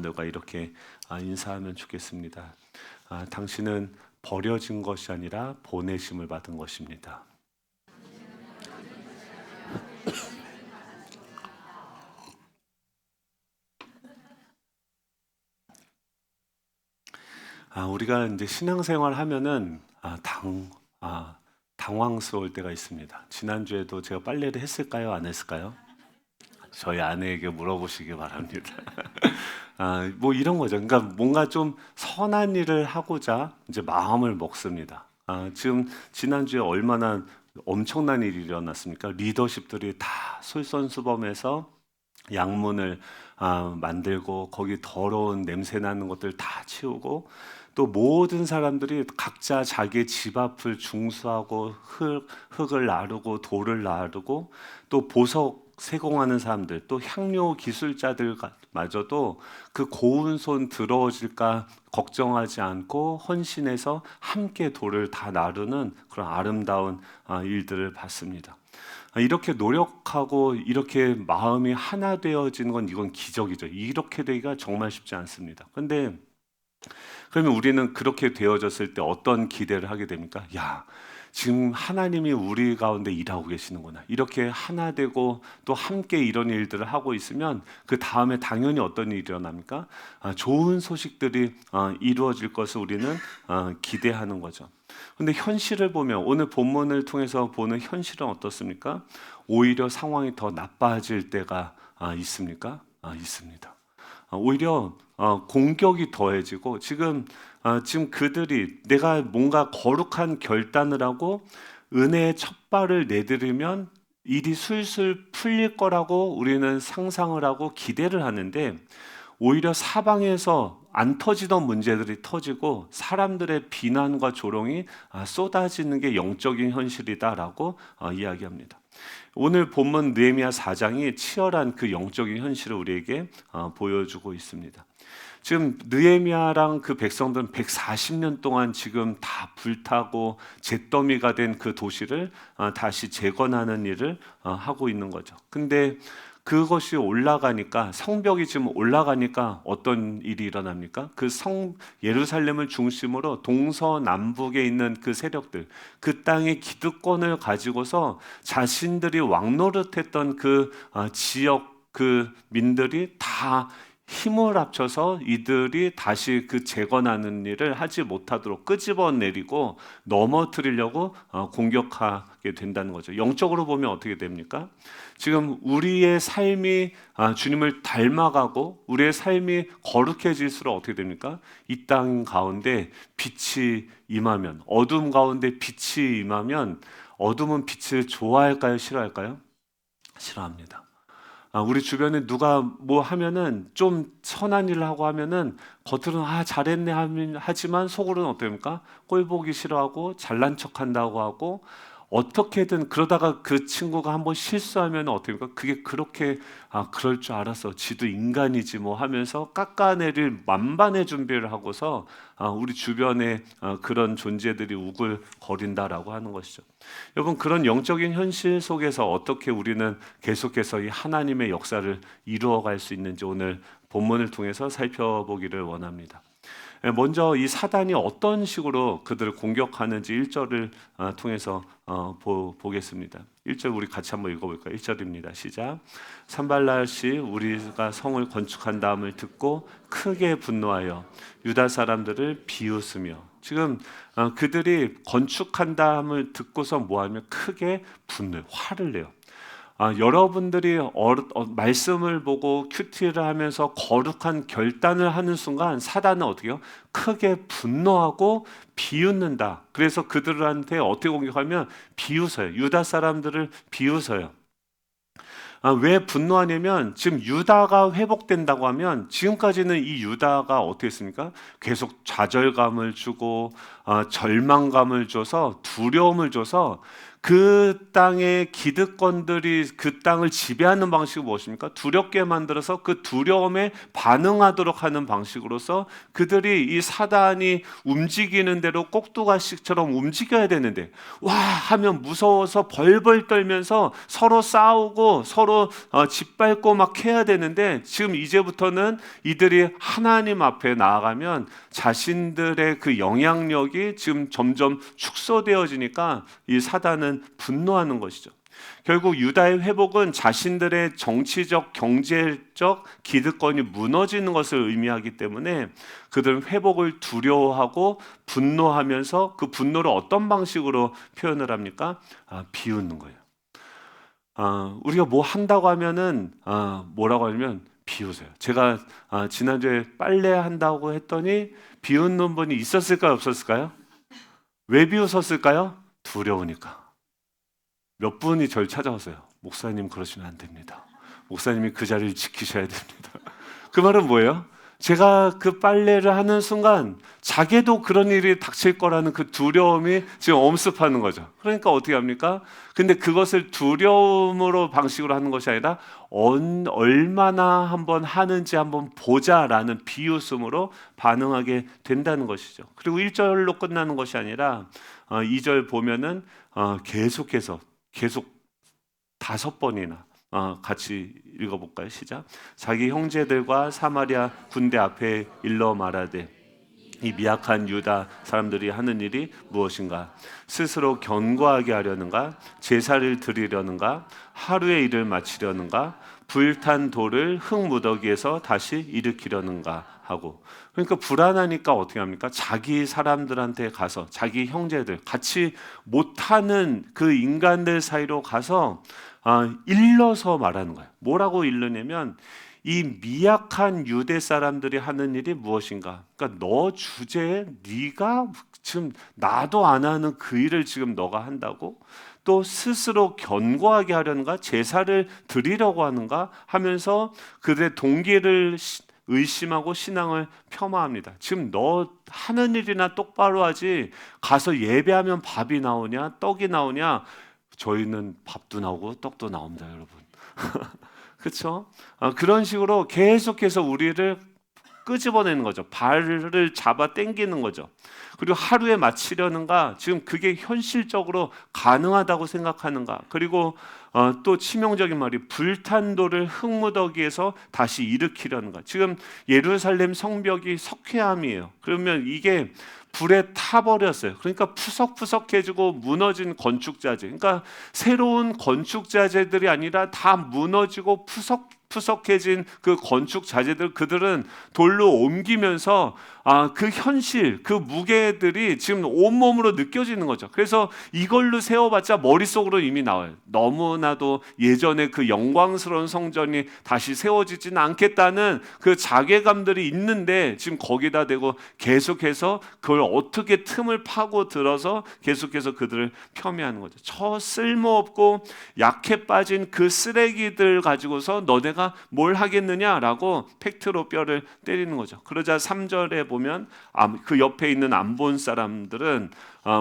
사람들과 이렇게 인사하면 좋겠습니다. 당신은 버려진 것이 아니라 보내심을 받은 것입니다. 우리가 이제 신앙생활 하면은 당황스러울 때가 있습니다. 지난주에도 제가 빨래를 했을까요? 안 했을까요? 저희 아내에게 물어보시기 바랍니다. 뭐 이런 거죠. 그러니까 뭔가 좀 선한 일을 하고자 이제 마음을 먹습니다. 지금 지난주에 얼마나 엄청난 일이 일어났습니까? 리더십들이 다 솔선수범해서 양문을 만들고 거기 더러운 냄새 나는 것들 다 치우고 또 모든 사람들이 각자 자기 집 앞을 중수하고 흙을 나르고 돌을 나르고 또 보석 세공하는 사람들 또 향료 기술자들마저도 그 고운 손 더러워질까 걱정하지 않고 헌신해서 함께 돌을 다 나르는 그런 아름다운 일들을 봤습니다. 이렇게 노력하고 이렇게 마음이 하나 되어지는 건 이건 기적이죠. 이렇게 되기가 정말 쉽지 않습니다. 근데 그러면 우리는 그렇게 되어졌을 때 어떤 기대를 하게 됩니까? 야, 지금 하나님이 우리 가운데 일하고 계시는구나. 이렇게 하나 되고 또 함께 이런 일들을 하고 있으면 그 다음에 당연히 어떤 일이 일어납니까? 좋은 소식들이 이루어질 것을 우리는 기대하는 거죠. 근데 현실을 보면 오늘 본문을 통해서 보는 현실은 어떻습니까? 오히려 상황이 더 나빠질 때가 있습니까? 있습니다. 오히려 공격이 더해지고 지금 그들이 내가 뭔가 거룩한 결단을 하고 은혜의 첫 발을 내디르면 일이 술술 풀릴 거라고 우리는 상상을 하고 기대를 하는데 오히려 사방에서 안 터지던 문제들이 터지고 사람들의 비난과 조롱이 쏟아지는 게 영적인 현실이다라고 이야기합니다. 오늘 본문 느헤미야 4장이 치열한 그 영적인 현실을 우리에게 보여주고 있습니다. 지금 느헤미야랑 그 백성들은 140년 동안 지금 다 불타고 잿더미가 된 그 도시를 다시 재건하는 일을 하고 있는 거죠. 근데 그것이 올라가니까 성벽이 지금 올라가니까 어떤 일이 일어납니까? 그 예루살렘을 중심으로 동서남북에 있는 그 세력들, 그 땅의 기득권을 가지고서 자신들이 왕노릇했던 그 지역 그 민들이 다 힘을 합쳐서 이들이 다시 그 재건하는 일을 하지 못하도록 끄집어내리고 넘어뜨리려고 공격하게 된다는 거죠. 영적으로 보면 어떻게 됩니까? 지금 우리의 삶이 주님을 닮아가고 우리의 삶이 거룩해질수록 어떻게 됩니까? 이 땅 가운데 빛이 임하면 어둠 가운데 빛이 임하면 어둠은 빛을 좋아할까요? 싫어할까요? 싫어합니다. 우리 주변에 누가 뭐 하면은 좀 선한 일을 하고 하면은 겉으로는 잘했네 하지만 속으로는 어떻습니까? 꼴 보기 싫어하고 잘난 척한다고 하고 어떻게든 그러다가 그 친구가 한번 실수하면 어떻습니까? 그게 그렇게 그럴 줄 알았어. 지도 인간이지 뭐 하면서 깎아내릴 만반의 준비를 하고서 우리 주변에 그런 존재들이 우글거린다라고 하는 것이죠. 여러분 그런 영적인 현실 속에서 어떻게 우리는 계속해서 이 하나님의 역사를 이루어갈 수 있는지 오늘 본문을 통해서 살펴보기를 원합니다. 먼저 이 사단이 어떤 식으로 그들을 공격하는지 1절을 통해서 보겠습니다. 1절 우리 같이 한번 읽어볼까요? 1절입니다. 시작. 산발랏이 우리가 성을 건축한 다음을 듣고 크게 분노하여 유다 사람들을 비웃으며 지금 그들이 건축한 다음을 듣고서 뭐하면 크게 분노해요. 화를 내요. 여러분들이 말씀을 보고 큐티를 하면서 거룩한 결단을 하는 순간 사단은 어떻게 해요? 크게 분노하고 비웃는다. 그래서 그들한테 어떻게 공격하면 비웃어요. 유다 사람들을 비웃어요. 왜 분노하냐면 지금 유다가 회복된다고 하면 지금까지는 이 유다가 어떻게 했습니까? 계속 좌절감을 주고 절망감을 줘서 두려움을 줘서 그 땅의 기득권들이 그 땅을 지배하는 방식이 무엇입니까? 두렵게 만들어서 그 두려움에 반응하도록 하는 방식으로서 그들이 이 사단이 움직이는 대로 꼭두가시처럼 움직여야 되는데 와 하면 무서워서 벌벌 떨면서 서로 싸우고 서로 짓밟고 막 해야 되는데 지금 이제부터는 이들이 하나님 앞에 나아가면 자신들의 그 영향력이 지금 점점 축소되어지니까 이 사단은 분노하는 것이죠. 결국 유다의 회복은 자신들의 정치적, 경제적 기득권이 무너지는 것을 의미하기 때문에 그들은 회복을 두려워하고 분노하면서 그 분노를 어떤 방식으로 표현을 합니까? 비웃는 거예요. 우리가 뭐 한다고 하면은 뭐라고 하냐면 비웃어요. 제가 지난주에 빨래 한다고 했더니 비웃는 분이 있었을까요? 없었을까요? 왜 비웃었을까요? 두려우니까. 몇 분이 저를 찾아왔어요. 목사님 그러시면 안 됩니다. 목사님이 그 자리를 지키셔야 됩니다. 그 말은 뭐예요? 제가 그 빨래를 하는 순간 자기도 그런 일이 닥칠 거라는 그 두려움이 지금 엄습하는 거죠. 그러니까 어떻게 합니까? 근데 그것을 두려움으로 방식으로 하는 것이 아니라 얼마나 한번 하는지 한번 보자라는 비웃음으로 반응하게 된다는 것이죠. 그리고 1절로 끝나는 것이 아니라 2절 보면은 계속해서 계속 5번이나 같이 읽어볼까요? 시작. 자기 형제들과 사마리아 군대 앞에 일러 말하되 이 미약한 유다 사람들이 하는 일이 무엇인가? 스스로 견고하게 하려는가? 제사를 드리려는가? 하루의 일을 마치려는가? 불탄 돌을 흙무더기에서 다시 일으키려는가 하고. 그러니까 불안하니까 어떻게 합니까? 자기 사람들한테 가서 자기 형제들 같이 못하는 그 인간들 사이로 가서 일러서 말하는 거예요. 뭐라고 일르냐면 이 미약한 유대 사람들이 하는 일이 무엇인가? 그러니까 너 주제에 네가 지금 나도 안 하는 그 일을 지금 너가 한다고? 또 스스로 견고하게 하려는가? 제사를 드리려고 하는가? 하면서 그들의 동기를 의심하고 신앙을 폄하합니다. 지금 너 하는 일이나 똑바로 하지 가서 예배하면 밥이 나오냐? 떡이 나오냐? 저희는 밥도 나오고 떡도 나옵니다, 여러분. 그렇죠? 그런 식으로 계속해서 우리를 끄집어내는 거죠. 발을 잡아 당기는 거죠. 그리고 하루에 마치려는가? 지금 그게 현실적으로 가능하다고 생각하는가? 그리고 또 치명적인 말이 불탄 돌을 흙무더기에서 다시 일으키려는가? 지금 예루살렘 성벽이 석회암이에요. 그러면 이게 불에 타버렸어요. 그러니까 푸석푸석해지고 무너진 건축자재. 그러니까 새로운 건축자재들이 아니라 다 무너지고 푸석해진 그 건축 자재들 그들은 돌로 옮기면서 그 현실, 그 무게들이 지금 온몸으로 느껴지는 거죠. 그래서 이걸로 세워봤자 머릿속으로 이미 나와요. 너무나도 예전에 그 영광스러운 성전이 다시 세워지지는 않겠다는 그 자괴감들이 있는데 지금 거기다 대고 계속해서 그걸 어떻게 틈을 파고 들어서 계속해서 그들을 폄훼하는 거죠. 저 쓸모없고 약해 빠진 그 쓰레기들 가지고서 너네가 뭘 하겠느냐라고 팩트로 뼈를 때리는 거죠. 그러자 3절에 보면 그 옆에 있는 암본 사람들은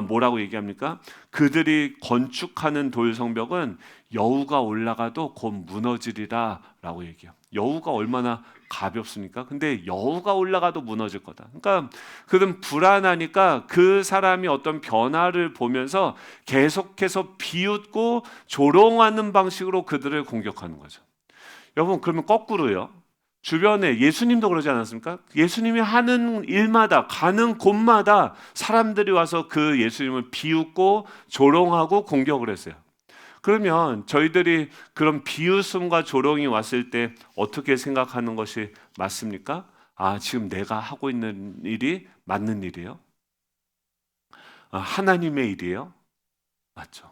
뭐라고 얘기합니까? 그들이 건축하는 돌 성벽은 여우가 올라가도 곧 무너지리라 라고 얘기해요. 여우가 얼마나 가볍습니까? 근데 여우가 올라가도 무너질 거다. 그러니까 그들은 불안하니까 그 사람이 어떤 변화를 보면서 계속해서 비웃고 조롱하는 방식으로 그들을 공격하는 거죠. 여러분 그러면 거꾸로요. 주변에 예수님도 그러지 않았습니까? 예수님이 하는 일마다 가는 곳마다 사람들이 와서 그 예수님을 비웃고 조롱하고 공격을 했어요. 그러면 저희들이 그런 비웃음과 조롱이 왔을 때 어떻게 생각하는 것이 맞습니까? 지금 내가 하고 있는 일이 맞는 일이에요? 하나님의 일이에요? 맞죠.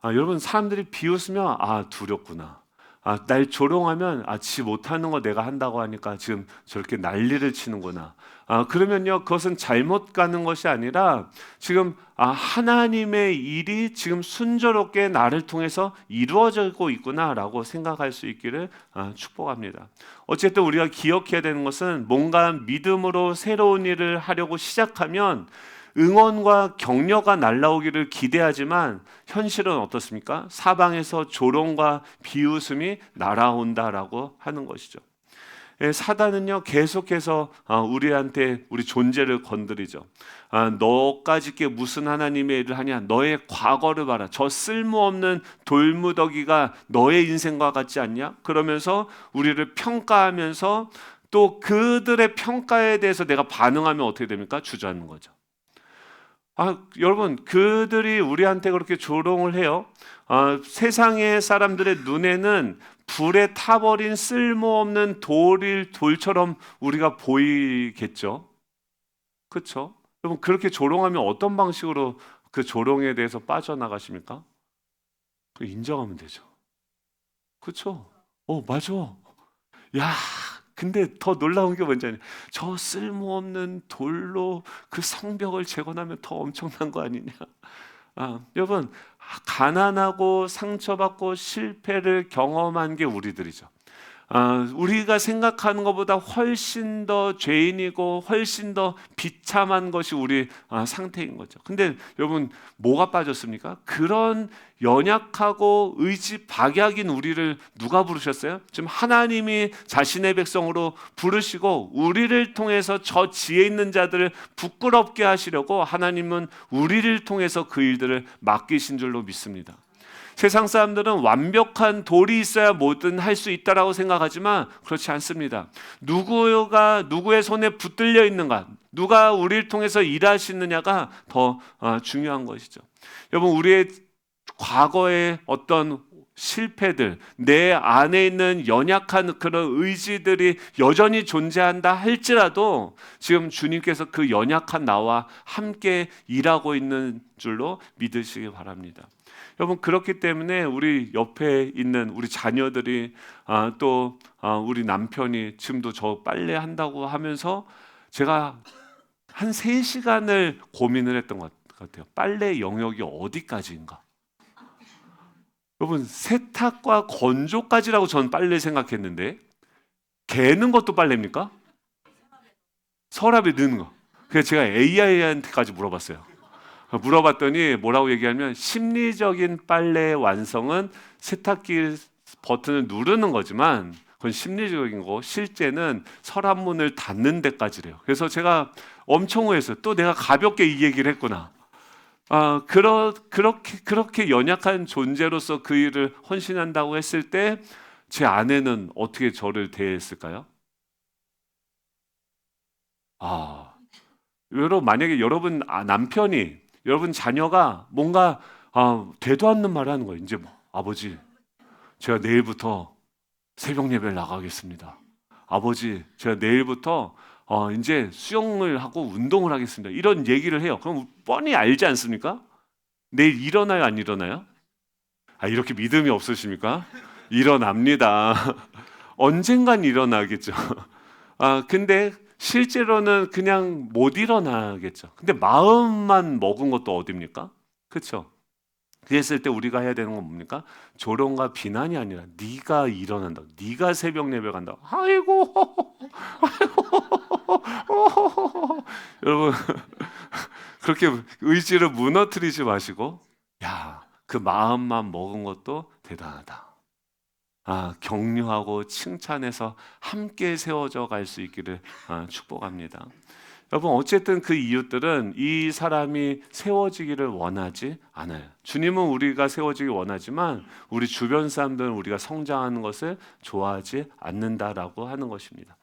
여러분 사람들이 비웃으면 두렵구나. 날 조롱하면 지 못하는 거 내가 한다고 하니까 지금 저렇게 난리를 치는구나. 그러면요 그것은 잘못 가는 것이 아니라 지금 하나님의 일이 지금 순조롭게 나를 통해서 이루어지고 있구나라고 생각할 수 있기를 축복합니다. 어쨌든 우리가 기억해야 되는 것은 뭔가 믿음으로 새로운 일을 하려고 시작하면 응원과 격려가 날라오기를 기대하지만 현실은 어떻습니까? 사방에서 조롱과 비웃음이 날아온다라고 하는 것이죠. 사단은요 계속해서 우리한테 우리 존재를 건드리죠. 너까짓 게 무슨 하나님의 일을 하냐? 너의 과거를 봐라. 저 쓸모없는 돌무더기가 너의 인생과 같지 않냐? 그러면서 우리를 평가하면서 또 그들의 평가에 대해서 내가 반응하면 어떻게 됩니까? 주저앉는 거죠. 여러분, 그들이 우리한테 그렇게 조롱을 해요. 세상의 사람들의 눈에는 불에 타버린 쓸모없는 돌처럼 우리가 보이겠죠. 그렇죠? 여러분, 그렇게 조롱하면 어떤 방식으로 그 조롱에 대해서 빠져나가십니까? 인정하면 되죠. 그렇죠? 맞아. 야, 근데 더 놀라운 게 뭔지 아냐? 저 쓸모없는 돌로 그 성벽을 재건하면 더 엄청난 거 아니냐? 여러분, 가난하고 상처받고 실패를 경험한 게 우리들이죠. 우리가 생각하는 것보다 훨씬 더 죄인이고 훨씬 더 비참한 것이 우리 상태인 거죠. 근데 여러분, 뭐가 빠졌습니까? 그런 연약하고 의지 박약인 우리를 누가 부르셨어요? 지금 하나님이 자신의 백성으로 부르시고 우리를 통해서 저 지혜 있는 자들을 부끄럽게 하시려고 하나님은 우리를 통해서 그 일들을 맡기신 줄로 믿습니다. 세상 사람들은 완벽한 돌이 있어야 뭐든 할 수 있다라고 생각하지만 그렇지 않습니다. 누구가 누구의 손에 붙들려 있는가, 누가 우리를 통해서 일하시느냐가 더 중요한 것이죠. 여러분, 우리의 과거의 어떤 실패들, 내 안에 있는 연약한 그런 의지들이 여전히 존재한다 할지라도 지금 주님께서 그 연약한 나와 함께 일하고 있는 줄로 믿으시기 바랍니다. 여러분, 그렇기 때문에 우리 옆에 있는 우리 자녀들이 또 우리 남편이 지금도 저 빨래 한다고 하면서 제가 한 3시간을 고민을 했던 것 같아요. 빨래 영역이 어디까지인가? 여러분, 세탁과 건조까지라고 저는 빨래 생각했는데 개는 것도 빨래입니까? 서랍에 넣는 거. 그래서 제가 AI한테까지 물어봤어요. 물어봤더니 뭐라고 얘기하면 심리적인 빨래의 완성은 세탁기 버튼을 누르는 거지만 그건 심리적인 거고 실제는 서랍문을 닫는 데까지래요. 그래서 제가 엄청 후회했어요. 또 내가 가볍게 이 얘기를 했구나. 그렇게 연약한 존재로서 그 일을 헌신한다고 했을 때 제 아내는 어떻게 저를 대했을까요? 여러분, 만약에 여러분 남편이 여러분 자녀가 뭔가 되도 않는 말을 하는 거예요. 이제 아버지, 제가 내일부터 새벽 예배를 나가겠습니다. 아버지, 제가 내일부터 이제 수영을 하고 운동을 하겠습니다. 이런 얘기를 해요. 그럼 뻔히 알지 않습니까? 내일 일어나요, 안 일어나요? 이렇게 믿음이 없으십니까? 일어납니다. 언젠간 일어나겠죠. 근데 실제로는 그냥 못 일어나겠죠. 근데 마음만 먹은 것도 어딥니까? 그렇죠? 그랬을 때 우리가 해야 되는 건 뭡니까? 조롱과 비난이 아니라 네가 일어난다. 네가 새벽 예배 간다. 아이고. 여러분, 그렇게 의지를 무너뜨리지 마시고 그 마음만 먹은 것도 대단하다. 격려하고 칭찬해서 함께 세워져 갈 수 있기를 축복합니다. 여러분, 어쨌든 그 이웃들은 이 사람이 세워지기를 원하지 않아요. 주님은 우리가 세워지기 원하지만 우리 주변 사람들은 우리가 성장하는 것을 좋아하지 않는다라고 하는 것입니다.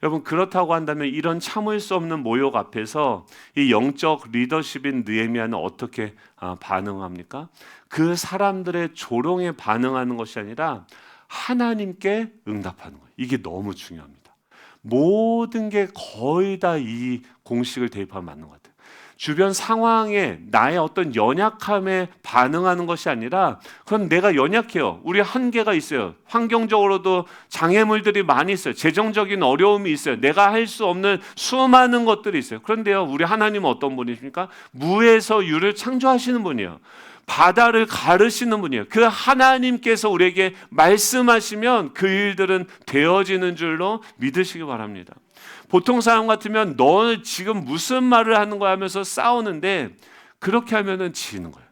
여러분, 그렇다고 한다면 이런 참을 수 없는 모욕 앞에서 이 영적 리더십인 느헤미야는 어떻게 반응합니까? 그 사람들의 조롱에 반응하는 것이 아니라 하나님께 응답하는 거예요. 이게 너무 중요합니다. 모든 게 거의 다 이 공식을 대입하면 맞는 것 같아요. 주변 상황에 나의 어떤 연약함에 반응하는 것이 아니라 그건 내가 연약해요. 우리 한계가 있어요. 환경적으로도 장애물들이 많이 있어요. 재정적인 어려움이 있어요. 내가 할 수 없는 수많은 것들이 있어요. 그런데요, 우리 하나님은 어떤 분이십니까? 무에서 유를 창조하시는 분이에요. 바다를 가르시는 분이에요. 그 하나님께서 우리에게 말씀하시면 그 일들은 되어지는 줄로 믿으시기 바랍니다. 보통 사람 같으면 너 지금 무슨 말을 하는 거야 하면서 싸우는데 그렇게 하면은 지는 거예요.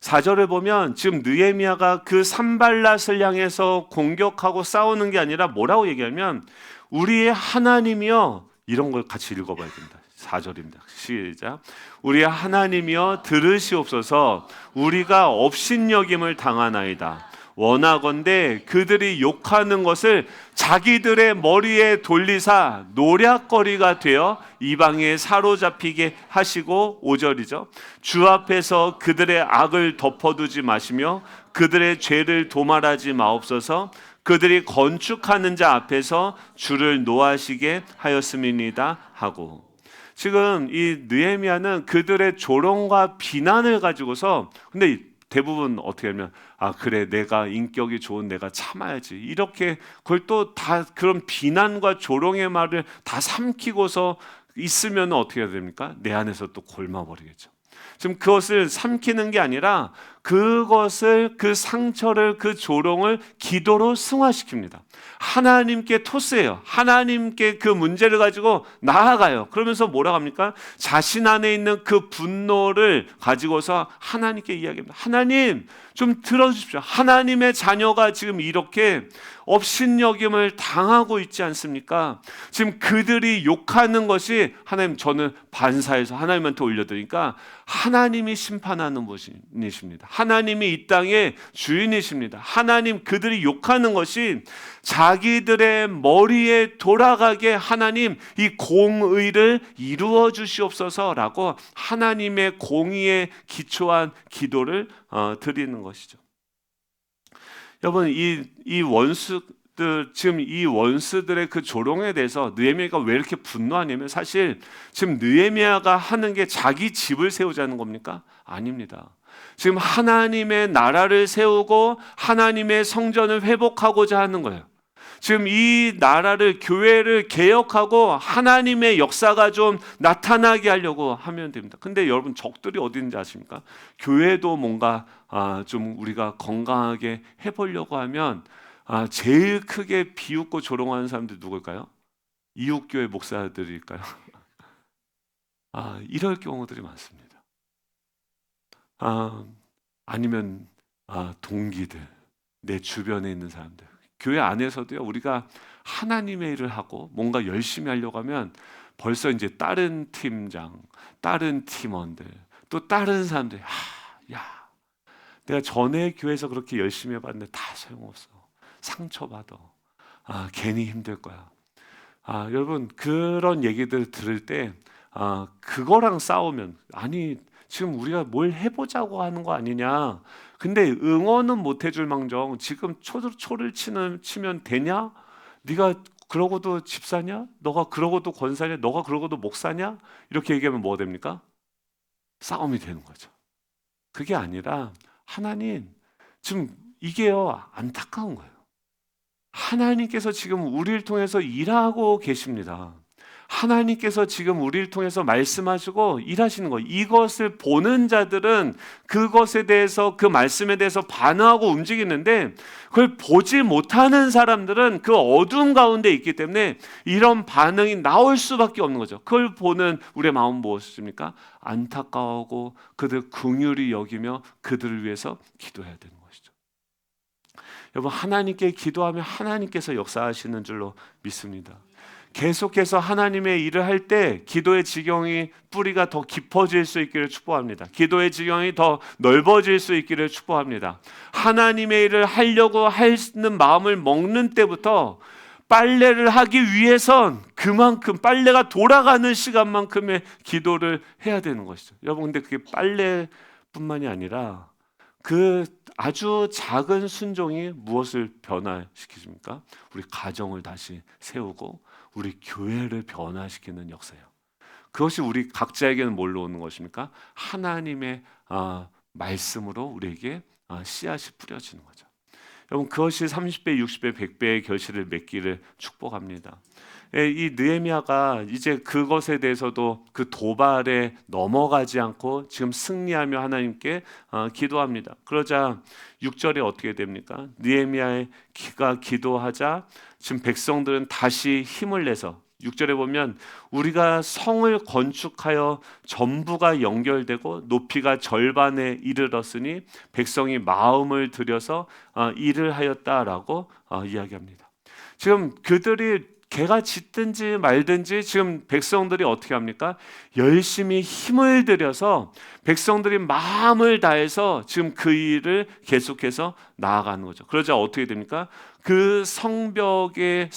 4절을 보면 지금 느헤미야가 그 산발랏을 향해서 공격하고 싸우는 게 아니라 뭐라고 얘기하면 우리의 하나님이여, 이런 걸 같이 읽어봐야 됩니다. 4절입니다. 시작. 우리의 하나님이여 들으시옵소서. 우리가 업신여김을 당하나이다. 원하건대 그들이 욕하는 것을 자기들의 머리에 돌리사 노략거리가 되어 이방에 사로잡히게 하시고, 5절이죠. 주 앞에서 그들의 악을 덮어두지 마시며 그들의 죄를 도말하지 마옵소서. 그들이 건축하는 자 앞에서 주를 노하시게 하였음이니이다 하고, 지금 이 느헤미야는 그들의 조롱과 비난을 가지고서, 근데 대부분 어떻게 하면 그래 내가 인격이 좋은 내가 참아야지, 이렇게 그걸 또 다 그런 비난과 조롱의 말을 다 삼키고서 있으면 어떻게 해야 됩니까? 내 안에서 또 골마버리겠죠. 지금 그것을 삼키는 게 아니라 그것을, 그 상처를, 그 조롱을 기도로 승화시킵니다. 하나님께 토스해요. 하나님께 그 문제를 가지고 나아가요. 그러면서 뭐라고 합니까? 자신 안에 있는 그 분노를 가지고서 하나님께 이야기합니다. 하나님 좀 들어주십시오. 하나님의 자녀가 지금 이렇게 업신여김을 당하고 있지 않습니까? 지금 그들이 욕하는 것이, 하나님 저는 반사해서 하나님한테 올려드리니까 하나님이 심판하는 분이십니다. 하나님이 이 땅의 주인이십니다. 하나님, 그들이 욕하는 것이 자기들의 머리에 돌아가게 하나님 이 공의를 이루어 주시옵소서라고 하나님의 공의에 기초한 기도를 드리는 것이죠. 여러분, 이 원수들, 지금 이 원수들의 그 조롱에 대해서 느헤미야가 왜 이렇게 분노하냐면, 사실 지금 느헤미야가 하는 게 자기 집을 세우자는 겁니까? 아닙니다. 지금 하나님의 나라를 세우고 하나님의 성전을 회복하고자 하는 거예요. 지금 이 나라를, 교회를 개혁하고 하나님의 역사가 좀 나타나게 하려고 하면 됩니다. 근데 여러분, 적들이 어디 있는지 아십니까? 교회도 뭔가 좀 우리가 건강하게 해보려고 하면 제일 크게 비웃고 조롱하는 사람들이 누굴까요? 이웃교회 목사들일까요? 이럴 경우들이 많습니다. 아니면 동기들, 내 주변에 있는 사람들. 교회 안에서도요, 우리가 하나님의 일을 하고 뭔가 열심히 하려고 하면 벌써 이제 다른 팀장, 다른 팀원들, 또 다른 사람들이 야, 내가 전에 교회에서 그렇게 열심히 해봤는데 다 소용없어. 상처받아. 괜히 힘들 거야. 여러분, 그런 얘기들 들을 때 그거랑 싸우면, 아니 지금 우리가 뭘 해보자고 하는 거 아니냐. 근데 응원은 못 해줄 망정 지금 초를 치면 되냐? 네가 그러고도 집사냐? 너가 그러고도 권사냐? 너가 그러고도 목사냐? 이렇게 얘기하면 뭐가 됩니까? 싸움이 되는 거죠. 그게 아니라 하나님, 지금 이게요, 안타까운 거예요. 하나님께서 지금 우리를 통해서 일하고 계십니다. 하나님께서 지금 우리를 통해서 말씀하시고 일하시는 거, 이것을 보는 자들은 그것에 대해서, 그 말씀에 대해서 반응하고 움직이는데, 그걸 보지 못하는 사람들은 그 어두운 가운데 있기 때문에 이런 반응이 나올 수밖에 없는 거죠. 그걸 보는 우리의 마음은 무엇입니까? 안타까워하고 그들 긍휼히 여기며 그들을 위해서 기도해야 되는 것이죠. 여러분, 하나님께 기도하면 하나님께서 역사하시는 줄로 믿습니다. 계속해서 하나님의 일을 할 때 기도의 지경이, 뿌리가 더 깊어질 수 있기를 축복합니다. 기도의 지경이 더 넓어질 수 있기를 축복합니다. 하나님의 일을 하려고 하는 마음을 먹는 때부터 빨래를 하기 위해선 그만큼, 빨래가 돌아가는 시간만큼의 기도를 해야 되는 것이죠. 여러분, 근데 그게 빨래뿐만이 아니라 그 아주 작은 순종이 무엇을 변화시키십니까? 우리 가정을 다시 세우고 우리 교회를 변화시키는 역사예요. 그것이 우리 각자에게는 뭘로 오는 것입니까? 하나님의 말씀으로 우리에게 씨앗이 뿌려지는 거죠. 여러분 그것이 30배, 60배, 100배의 결실을 맺기를 축복합니다. 이 느헤미야가 이제 그것에 대해서도 그 도발에 넘어가지 않고 지금 승리하며 하나님께 기도합니다. 그러자 6절에 어떻게 됩니까? 느헤미야의 기가 기도하자 지금 백성들은 다시 힘을 내서 6절에 보면 우리가 성을 건축하여 전부가 연결되고 높이가 절반에 이르렀으니 백성이 마음을 들여서 일을 하였다라고 이야기합니다. 지금 그들이 개가 짖든지 말든지 지금 백성들이 어떻게 합니까? 열심히 힘을 들여서 백성들이 마음을 다해서 지금 그 일을 계속해서 나아가는 거죠. 그러자 어떻게 됩니까? 그 성벽이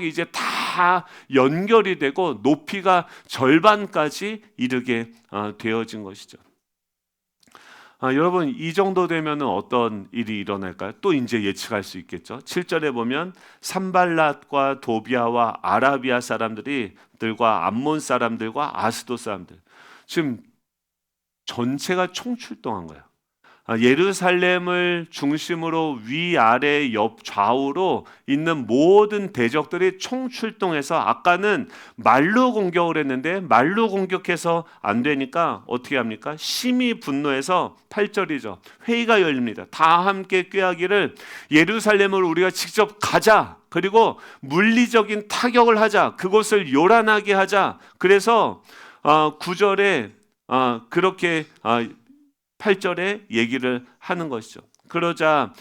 이제 다 연결이 되고 높이가 절반까지 이르게 되어진 것이죠. 여러분 이 정도 되면 어떤 일이 일어날까요? 또 이제 예측할 수 있겠죠. 7절에 보면 산발랏과 도비아와 아라비아 사람들과 암몬 사람들과 아스도 사람들 지금 전체가 총출동한 거예요. 예루살렘을 중심으로 위아래 옆 좌우로 있는 모든 대적들이 총출동해서 아까는 말로 공격을 했는데 말로 공격해서 안 되니까 어떻게 합니까? 심히 분노해서 8절이죠. 회의가 열립니다. 다 함께 꾀하기를 예루살렘을 우리가 직접 가자. 그리고 물리적인 타격을 하자. 그곳을 요란하게 하자. 그래서 9절에 그렇게 8절에 얘기를 하는 것이죠. 그러자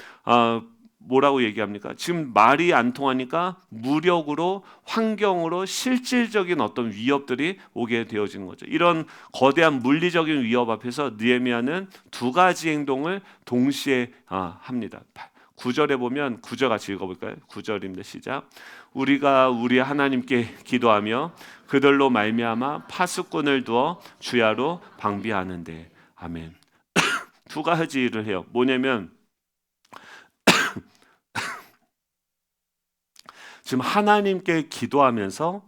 뭐라고 얘기합니까? 지금 말이 안 통하니까 무력으로 환경으로 실질적인 어떤 위협들이 오게 되어지는 거죠. 이런 거대한 물리적인 위협 앞에서 느헤미야는 두 가지 행동을 동시에 합니다. 9절에 보면 9절 같이 읽어볼까요? 9절입니다. 시작. 우리가 우리 하나님께 기도하며 그들로 말미암아 파수꾼을 두어 주야로 방비하는데 아멘. 두 가지를 해요. 뭐냐면 지금 하나님께 기도하면서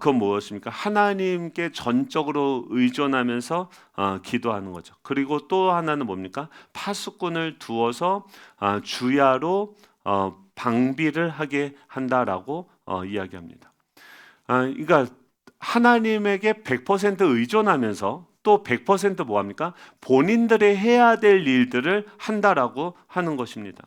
그건 무엇입니까? 하나님께 전적으로 의존하면서 기도하는 거죠. 그리고 또 하나는 뭡니까? 파수꾼을 두어서 주야로 방비를 하게 한다라고 이야기합니다. 그러니까 하나님에게 100% 의존하면서 또 100% 뭐합니까? 본인들이 해야 될 일들을 한다라고 하는 것입니다.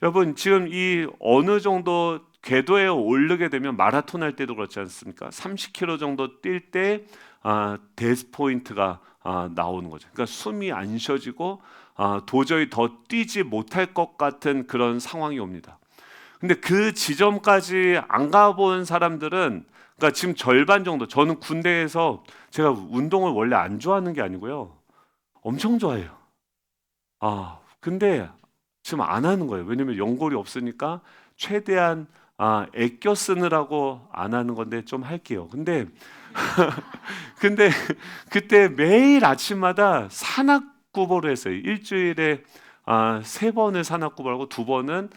여러분 지금 이 어느 정도 궤도에 오르게 되면 마라톤 할 때도 그렇지 않습니까? 30km 정도 뛸 때 데스 포인트가 나오는 거죠. 그러니까 숨이 안 쉬어지고 도저히 더 뛰지 못할 것 같은 그런 상황이 옵니다. 근데 그 지점까지 안 가본 사람들은 그러니까 지금 절반 정도 저는 군대에서 제가 운동을 원래 안 좋아하는 게 아니고요. 엄청 좋아해요. 근데 지금 안 하는 거예요. 왜냐면 연골이 없으니까 최대한 애껴 쓰느라고 안 하는 건데 좀 할게요. 근데 그때 매일 아침마다 산악구보를 했어요. 일주일에 3번을 산악구보하고 2번은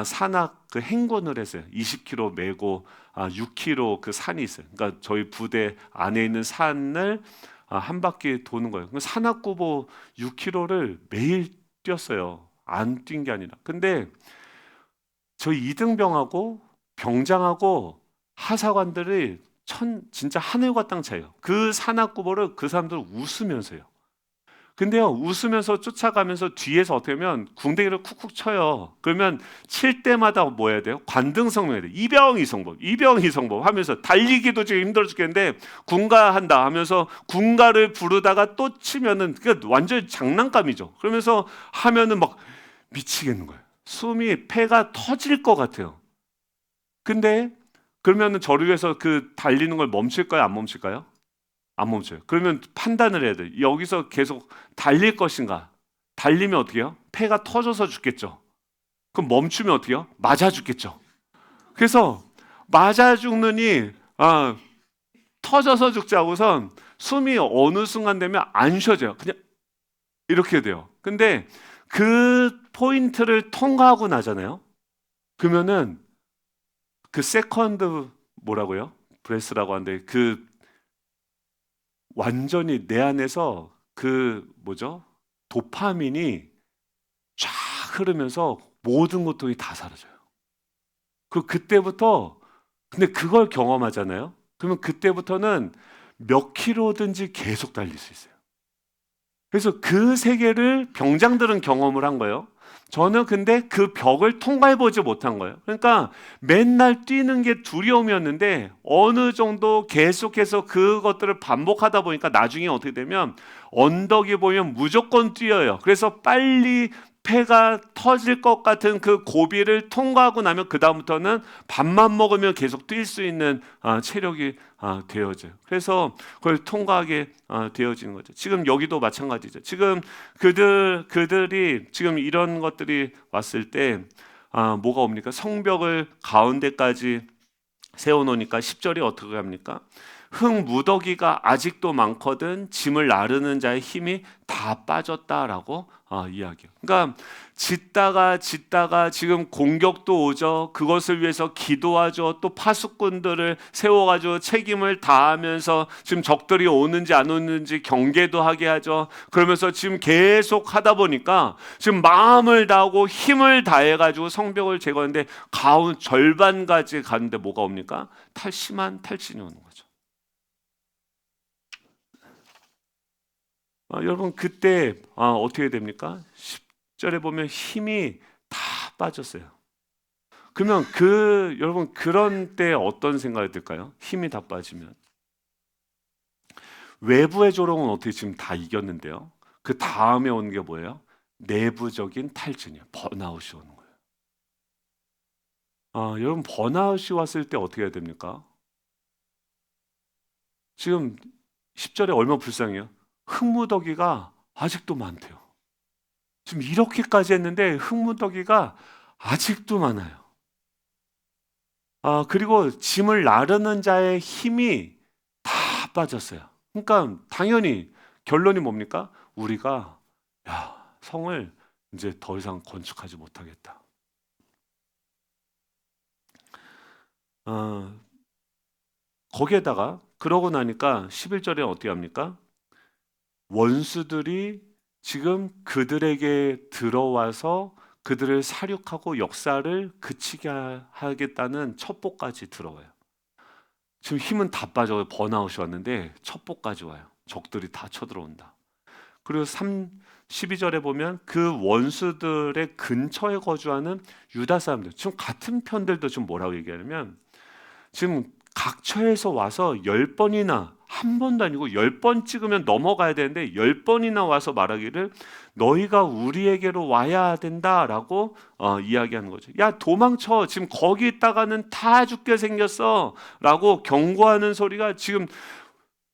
산악 그 행군을 했어요. 20km 메고 6km 그 산이 있어요. 그러니까 저희 부대 안에 있는 산을 한 바퀴 도는 거예요. 산악구보 6km를 매일 뛰었어요. 안 뛴 게 아니라. 근데 저희 이등병하고 병장하고 하사관들이 진짜 하늘과 땅 차이요. 그 산악구보를 그 사람들 웃으면서 해요. 근데요, 웃으면서 쫓아가면서 뒤에서 어떻게 하면 궁뎅이를 쿡쿡 쳐요. 그러면 칠 때마다 뭐 해야 돼요? 관등성 해야 돼요. 이병이성법 하면서 달리기도 지금 힘들어 죽겠는데 군가한다 하면서 군가를 부르다가 또 치면은 그러니까 완전 장난감이죠. 그러면서 하면은 막 미치겠는 거예요. 숨이 폐가 터질 것 같아요. 근데 그러면은 저를 위해서 그 달리는 걸 멈출까요? 안 멈출까요? 안 멈춰요. 그러면 판단을 해야 돼요. 여기서 계속 달릴 것인가? 달리면 어떻게 해요? 폐가 터져서 죽겠죠. 그럼 멈추면 어떻게 해요? 맞아 죽겠죠. 그래서 맞아 죽느니 터져서 죽자고선 숨이 어느 순간 되면 안 쉬어져요. 그냥 이렇게 돼요. 근데 그 포인트를 통과하고 나잖아요. 그러면은 그 세컨드 뭐라고요? 브레스라고 하는데 그 완전히 내 안에서 그 뭐죠? 도파민이 쫙 흐르면서 모든 고통이 다 사라져요. 그때부터 근데 그걸 경험하잖아요. 그러면 그때부터는 몇 킬로든지 계속 달릴 수 있어요. 그래서 그 세계를 병장들은 경험을 한 거예요. 저는 근데 그 벽을 통과해 보지 못한 거예요. 그러니까 맨날 뛰는 게 두려움이었는데 어느 정도 계속해서 그것들을 반복하다 보니까 나중에 어떻게 되면 언덕이 보이면 무조건 뛰어요. 그래서 빨리 폐가 터질 것 같은 그 고비를 통과하고 나면 그다음부터는 밥만 먹으면 계속 뛸 수 있는 체력이 되어져요. 그래서 그걸 통과하게 되어지는 거죠. 지금 여기도 마찬가지죠. 지금 그들이 지금 이런 것들이 왔을 때 뭐가 옵니까? 성벽을 가운데까지 세워놓으니까 10절이 어떻게 합니까? 흙 무더기가 아직도 많거든 짐을 나르는 자의 힘이 다 빠졌다라고 이야기해요. 그러니까 짓다가 지금 공격도 오죠. 그것을 위해서 기도하죠. 또 파수꾼들을 세워가지고 책임을 다하면서 지금 적들이 오는지 안 오는지 경계도 하게 하죠. 그러면서 지금 계속 하다 보니까 지금 마음을 다하고 힘을 다해가지고 성벽을 제거하는데 가운 절반까지 가는데 뭐가 옵니까? 심한 탈진이 오는 거죠. 여러분 그때 어떻게 됩니까? 10절에 보면 힘이 다 빠졌어요. 그러면 여러분 그런 때 어떤 생각이 들까요? 힘이 다 빠지면 외부의 조롱은 어떻게 지금 다 이겼는데요. 그 다음에 오는 게 뭐예요? 내부적인 탈진이에요. 번아웃이 오는 거예요. 여러분 번아웃이 왔을 때 어떻게 해야 됩니까? 지금 10절에 얼마나 불쌍해요. 흙무더기가 아직도 많대요. 지금 이렇게까지 했는데 흙무더기가 아직도 많아요. 그리고 짐을 나르는 자의 힘이 다 빠졌어요. 그러니까 당연히 결론이 뭡니까? 우리가 성을 이제 더 이상 건축하지 못하겠다. 어, 거기에다가 그러고 나니까 11절에 어떻게 합니까? 원수들이 지금 그들에게 들어와서 그들을 살육하고 역사를 그치게 하겠다는 첩보까지 들어와요. 지금 힘은 다 빠져 번아웃이 왔는데 첩보까지 와요. 적들이 다 쳐들어온다. 그리고 12절에 보면 그 원수들의 근처에 거주하는 유다 사람들, 지금 같은 편들도 좀 뭐라고 얘기하냐면 지금 각처에서 와서 10번이나 한 번도 아니고 10번 찍으면 넘어가야 되는데 10번이나 와서 말하기를 너희가 우리에게로 와야 된다라고 이야기하는 거죠. 야 도망쳐 지금 거기 있다가는 다 죽게 생겼어 라고 경고하는 소리가 지금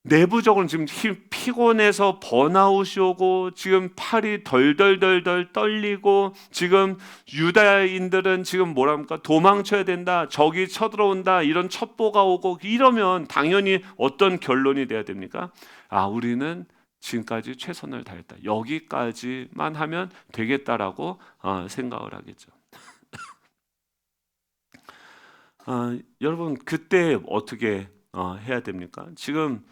내부적으로 지금 피곤해서 번아웃이 오고 지금 팔이 덜덜덜덜 떨리고 지금 유다인들은 지금 뭐랍니까? 도망쳐야 된다. 적이 쳐들어온다. 이런 첩보가 오고 이러면 당연히 어떤 결론이 돼야 됩니까? 우리는 지금까지 최선을 다했다. 여기까지만 하면 되겠다라고 생각을 하겠죠. 여러분 그때 어떻게 해야 됩니까? 지금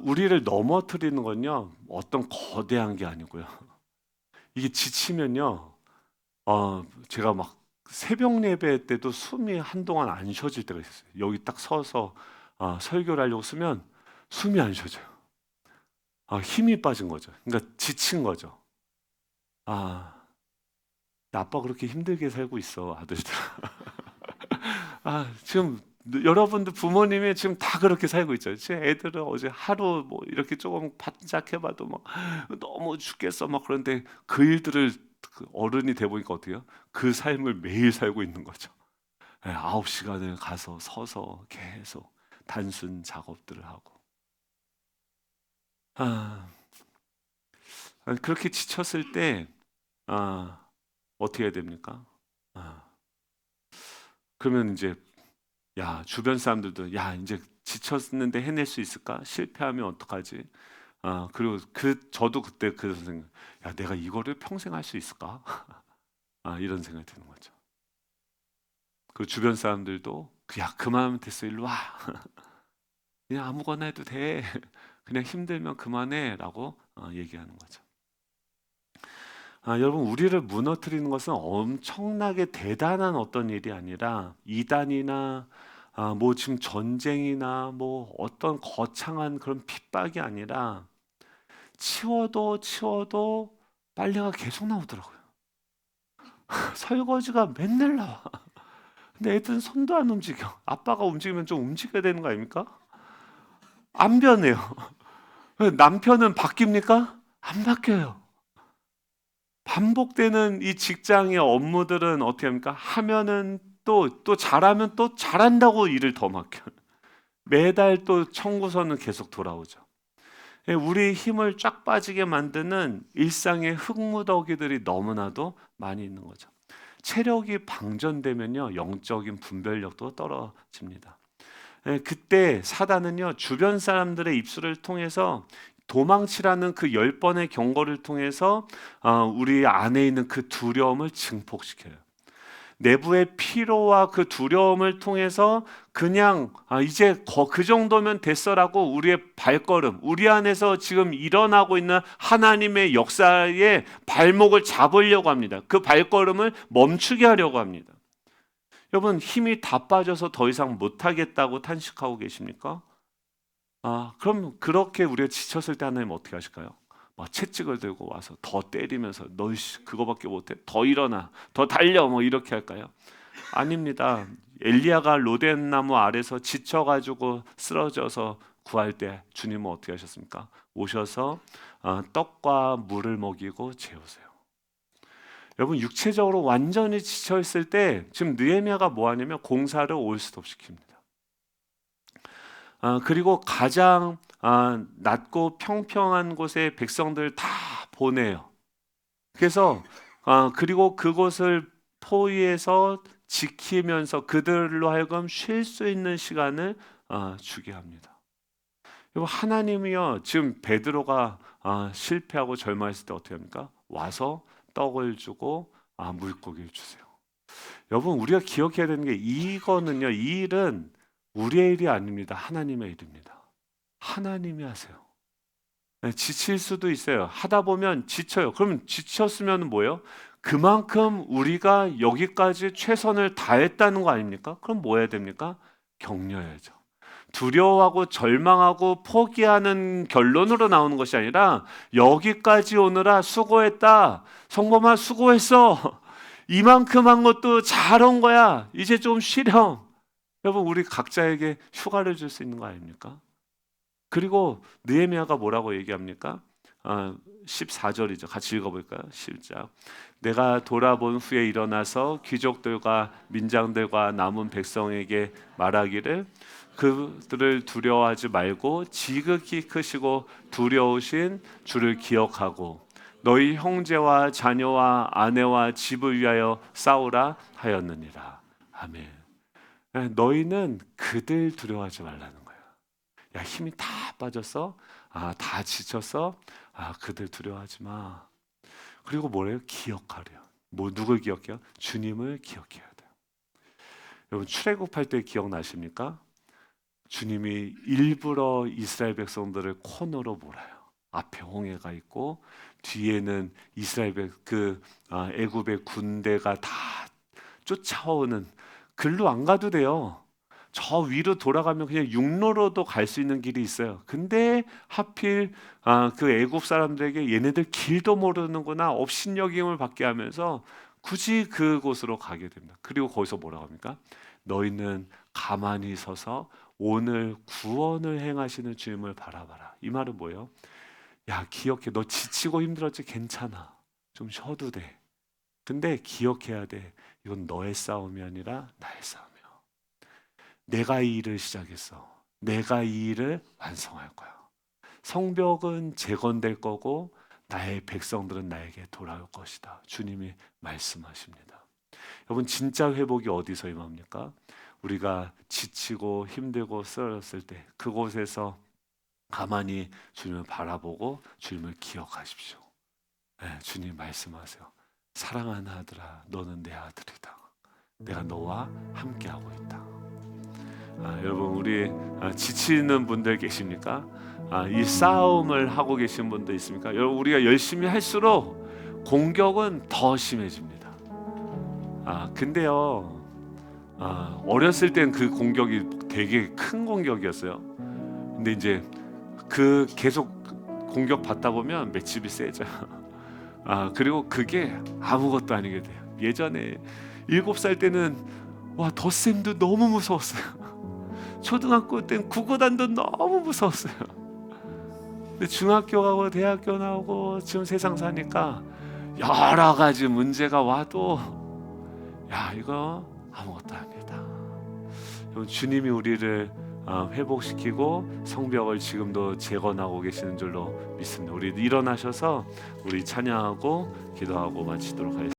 우리를 넘어뜨리는 건요 어떤 거대한 게 아니고요. 이게 지치면요, 제가 막 새벽 예배 때도 숨이 한동안 안 쉬어질 때가 있었어요. 여기 딱 서서 설교를 하려고 쓰면 숨이 안 쉬어져요. 힘이 빠진 거죠. 그러니까 지친 거죠. 아빠 그렇게 힘들게 살고 있어 아들들. 지금 여러분들 부모님이 지금 다 그렇게 살고 있죠. 제 애들은 어제 하루 뭐 이렇게 조금 반짝해봐도 막 너무 죽겠어 막 그런데 그 일들을 어른이 돼 보니까 어때요? 그 삶을 매일 살고 있는 거죠. 9시간을 가서 서서 계속 단순 작업들을 하고 그렇게 지쳤을 때 어떻게 해야 됩니까? 그러면 이제 주변 사람들도 이제 지쳤는데 해낼 수 있을까? 실패하면 어떡하지? 그리고 저도 그때 그 생각, 내가 이거를 평생 할 수 있을까? 이런 생각이 드는 거죠. 그 주변 사람들도 그만하면 됐어, 일로 와. 그냥 아무거나 해도 돼. 그냥 힘들면 그만해라고 얘기하는 거죠. 여러분 우리를 무너뜨리는 것은 엄청나게 대단한 어떤 일이 아니라 이단이나 뭐 지금 전쟁이나 뭐 어떤 거창한 그런 핍박이 아니라 치워도 빨래가 계속 나오더라고요. 설거지가 맨날 나와. 근데 애들은 손도 안 움직여. 아빠가 움직이면 좀 움직여야 되는 거 아닙니까? 안 변해요. 남편은 바뀝니까? 안 바뀌어요. 반복되는 이 직장의 업무들은 어떻게 합니까? 하면은 또 잘하면 또 잘한다고 일을 더 맡겨요. 매달 또 청구서는 계속 돌아오죠. 우리 힘을 쫙 빠지게 만드는 일상의 흙무더기들이 너무나도 많이 있는 거죠. 체력이 방전되면요, 영적인 분별력도 떨어집니다. 그때 사단은요, 주변 사람들의 입술을 통해서 도망치라는 그 10번의 경고를 통해서 우리 안에 있는 그 두려움을 증폭시켜요. 내부의 피로와 그 두려움을 통해서 그냥 이제 그 정도면 됐어라고 우리의 발걸음, 우리 안에서 지금 일어나고 있는 하나님의 역사에 발목을 잡으려고 합니다. 그 발걸음을 멈추게 하려고 합니다. 여러분 힘이 다 빠져서 더 이상 못하겠다고 탄식하고 계십니까? 그럼 그렇게 우리가 지쳤을 때 하나님 어떻게 하실까요? 막 채찍을 들고 와서 더 때리면서 너 그거밖에 못해? 더 일어나, 더 달려, 뭐 이렇게 할까요? 아닙니다. 엘리야가 로덴 나무 아래서 지쳐가지고 쓰러져서 구할 때 주님은 어떻게 하셨습니까? 오셔서 떡과 물을 먹이고 재우세요. 여러분 육체적으로 완전히 지쳐 있을 때 지금 느헤미야가 뭐 하냐면 공사를 올스톱 시킵니다. 그리고 가장 낮고 평평한 곳에 백성들 다 보내요. 그래서 그리고 그곳을 포위해서 지키면서 그들로 하여금 쉴 수 있는 시간을 주게 합니다. 그리고 하나님이요 지금 베드로가 실패하고 절망했을 때 어떻게 합니까? 와서 떡을 주고 물고기를 주세요. 여러분 우리가 기억해야 되는 게 이거는요, 이 일은 우리의 일이 아닙니다. 하나님의 일입니다. 하나님이 하세요. 지칠 수도 있어요. 하다 보면 지쳐요. 그럼 지쳤으면 뭐예요? 그만큼 우리가 여기까지 최선을 다했다는 거 아닙니까? 그럼 뭐 해야 됩니까? 격려해야죠. 두려워하고 절망하고 포기하는 결론으로 나오는 것이 아니라 여기까지 오느라 수고했다. 성범아 수고했어. 이만큼 한 것도 잘한 거야. 이제 좀 쉬렴. 여러분 우리 각자에게 휴가를 줄 수 있는 거 아닙니까? 그리고 느헤미야가 뭐라고 얘기합니까? 14절이죠. 같이 읽어볼까요? 시작. 내가 돌아본 후에 일어나서 귀족들과 민장들과 남은 백성에게 말하기를 그들을 두려워하지 말고 지극히 크시고 두려우신 주를 기억하고 너희 형제와 자녀와 아내와 집을 위하여 싸우라 하였느니라. 아멘. 너희는 그들 두려워하지 말라는 거예요. 야 힘이 다 빠졌어? 다 지쳤어? 그들 두려워하지 마. 그리고 뭐래요? 기억하래요. 뭐 누굴 기억해요? 주님을 기억해야 돼요. 여러분 출애굽할 때 기억나십니까? 주님이 일부러 이스라엘 백성들을 코너로 몰아요. 앞에 홍해가 있고 뒤에는 이스라엘 애굽의 군대가 다 쫓아오는, 글로 안 가도 돼요. 저 위로 돌아가면 그냥 육로로도 갈 수 있는 길이 있어요. 근데 하필 그 애굽 사람들에게 얘네들 길도 모르는구나 업신여김을 받게 하면서 굳이 그곳으로 가게 됩니다. 그리고 거기서 뭐라고 합니까? 너희는 가만히 서서 오늘 구원을 행하시는 주님을 바라봐라. 이 말은 뭐예요? 야 기억해, 너 지치고 힘들었지? 괜찮아, 좀 쉬어도 돼. 근데 기억해야 돼, 이건 너의 싸움이 아니라 나의 싸움이야. 내가 이 일을 시작했어. 내가 이 일을 완성할 거야. 성벽은 재건될 거고 나의 백성들은 나에게 돌아올 것이다. 주님이 말씀하십니다. 여러분 진짜 회복이 어디서 임합니까? 우리가 지치고 힘들고 쓰러졌을 때 그곳에서 가만히 주님을 바라보고 주님을 기억하십시오. 주님 말씀하세요. 사랑하는 아들아, 너는 내 아들이다. 내가 너와 함께하고 있다. 여러분 우리 지치는 분들 계십니까? 이 싸움을 하고 계신 분도 있습니까? 여러분 우리가 열심히 할수록 공격은 더 심해집니다. 근데요, 어렸을 땐 그 공격이 되게 큰 공격이었어요. 근데 이제 그 계속 공격 받다 보면 맷집이 세져요. 그리고 그게 아무것도 아니게 돼요. 예전에 7살 때는 와, 덧셈도 너무 무서웠어요. 초등학교 땐 국어단도 너무 무서웠어요. 근데 중학교 가고 대학교 나오고 지금 세상 사니까 여러 가지 문제가 와도 이거 아무것도 아니다. 주님이 우리를 회복시키고 성벽을 지금도 재건하고 계시는 줄로 믿습니다. 우리 일어나셔서 우리 찬양하고 기도하고 마치도록 하겠습니다.